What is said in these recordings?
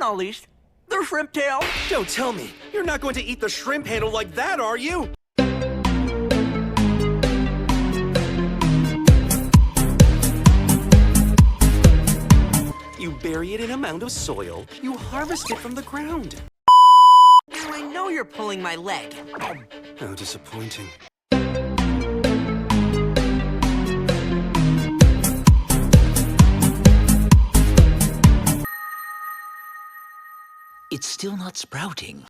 ollies. They're shrimp tail. Don't tell me. You're not going to eat the shrimp handle like that, are you? You bury it in a mound of soil. You harvest it from the ground. Now I know you're pulling my leg. How disappointing. It's still not sprouting.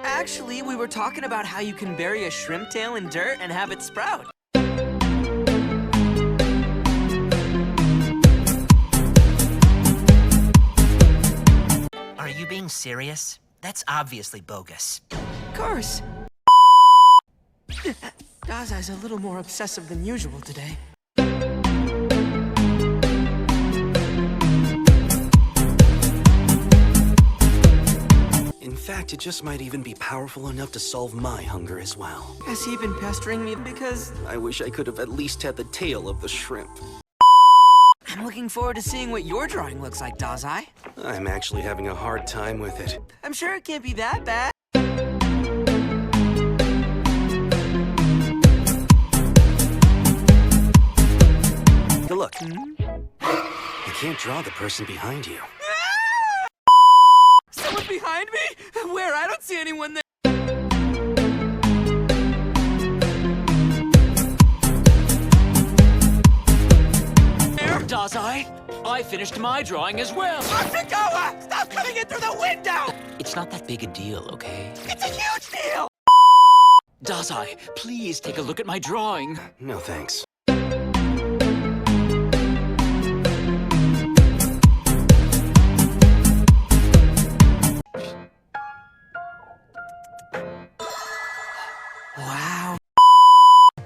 Actually, we were talking about how you can bury a shrimp tail in dirt and have it sprout. Are you being serious? That's obviously bogus. Of course. Dazai's a little more obsessive than usual today. In fact, it just might even be powerful enough to solve my hunger as well. Has he been pestering me because... I wish I could have at least had the tail of the shrimp. I'm looking forward to seeing what your drawing looks like, Dazai. I'm actually having a hard time with it. I'm sure it can't be that bad. Look, you can't draw the person behind you. Someone behind me? Where? I don't see anyone there. Dazai, I finished my drawing as well. Ashikawa! Stop coming in through the window! It's not that big a deal, okay? It's a huge deal! Dazai, please take a look at my drawing. No thanks. Wow.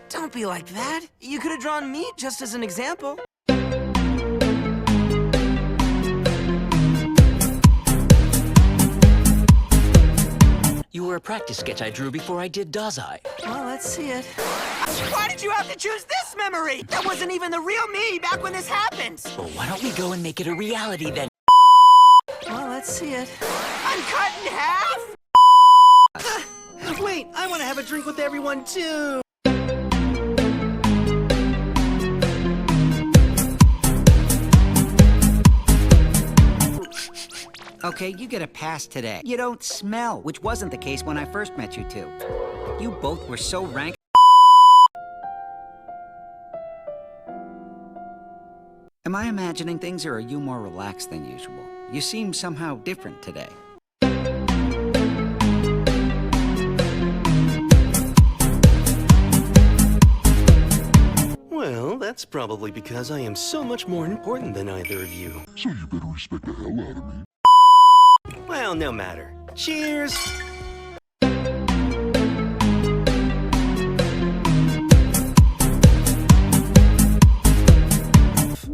Don't be like that. You could have drawn me just as an example. You were a practice sketch I drew before I did Dazai. Well, let's see it. Why did you have to choose this memory? That wasn't even the real me back when this happened. Well, why don't we go and make it a reality then? Well, let's see it. I'm cut in half? Wait, I want to have a drink with everyone too. Okay, you get a pass today. You don't smell, which wasn't the case when I first met you two. You both were so rank. Am I imagining things, or are you more relaxed than usual? You seem somehow different today. Well, that's probably because I am so much more important than either of you. So you better respect the hell out of me. Well, no matter. Cheers!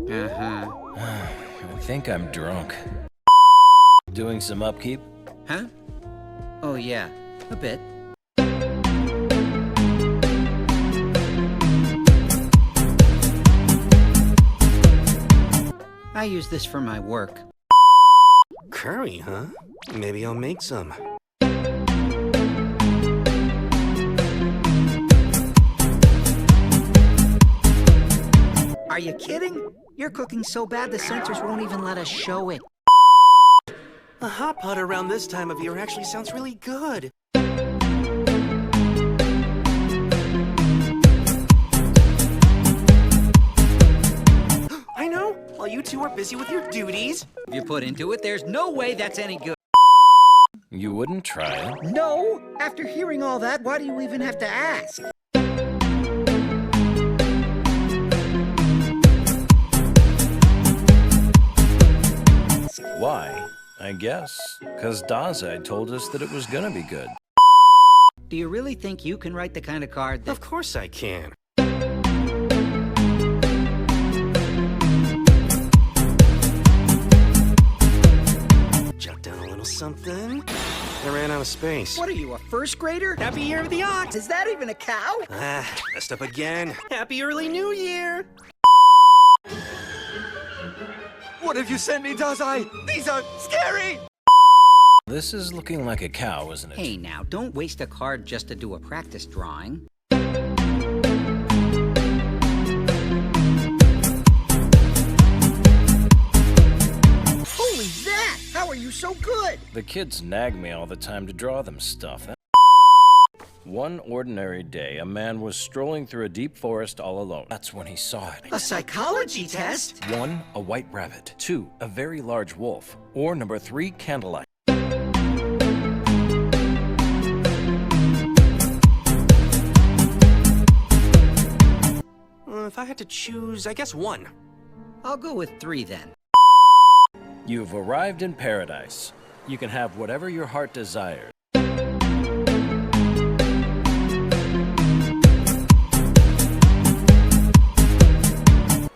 I think I'm drunk. Doing some upkeep? Huh? Oh, yeah, a bit. I use this for my work. Curry, huh? Maybe I'll make some. Are you kidding? You're cooking so bad the censors won't even let us show it. A hot pot around this time of year actually sounds really good. I know! While you two are busy with your duties. If you put into it, there's no way that's any good. You wouldn't try it? No! After hearing all that, why do you even have to ask? Why? I guess, 'cause Dazai told us that it was gonna be good. Do you really think you can write the kind of card that... Of course I can. Jot down a little something. I ran out of space. What are you, a first grader? Happy Year of the Ox! Is that even a cow? Ah, messed up again. Happy Early New Year! What have you sent me, Dazai? These are scary! This is looking like a cow, isn't it? Hey now, don't waste a card just to do a practice drawing. Holy that! How are you so good? The kids nag me all the time to draw them stuff. One ordinary day, a man was strolling through a deep forest all alone. That's when he saw it. A psychology test? 1, a white rabbit. 2, a very large wolf. Or number 3, candlelight. If I had to choose, I guess 1. I'll go with 3 then. You've arrived in paradise. You can have whatever your heart desires.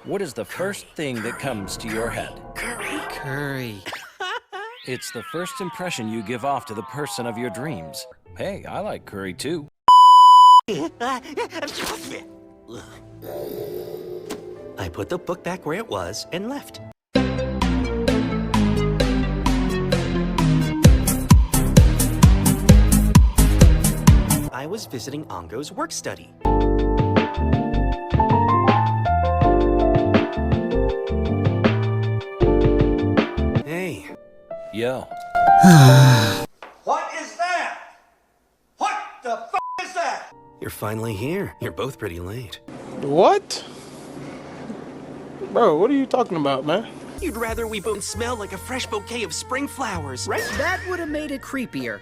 What is the first thing that comes to your head? Curry. It's the first impression you give off to the person of your dreams. Hey, I like curry too. I put the book back where it was and left. I was visiting Ongo's work study. Hey. Yo. What is that? What the f is that? You're finally here. You're both pretty late. What? Bro, what are you talking about, man? You'd rather we both smell like a fresh bouquet of spring flowers, right? That would have made it creepier.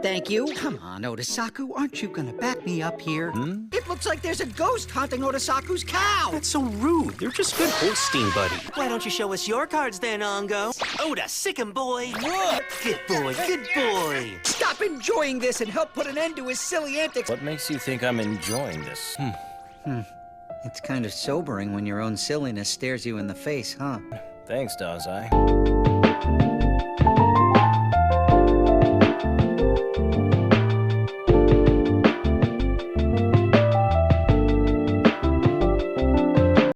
Thank you. Come on, Otasaku, aren't you gonna back me up here? It looks like there's a ghost haunting Otasaku's cow! That's so rude. They're just good Holstein buddy. Why don't you show us your cards then, Ongo? Oda, sick 'em, boy. What? Good boy, good boy. Stop enjoying this and help put an end to his silly antics! What makes you think I'm enjoying this? It's kind of sobering when your own silliness stares you in the face, huh? Thanks, Dazai.